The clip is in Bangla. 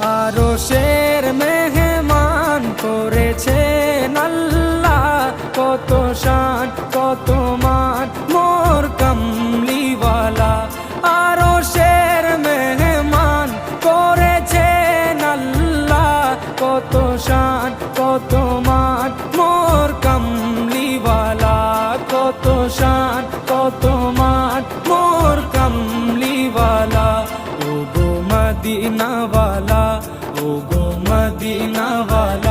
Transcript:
আরশের মেহমান করেছেন আল্লাহ, কত শান কত মান মোর কামলিওয়ালা। আরশের মেহমান করেছেন আল্লাহ, কত শান কত মান মোর কামলিওয়ালা, কত শান কত মান মোর কামলিওয়ালা। ও গো মদিনাওয়ালা, ও গো মদিনাওয়ালা।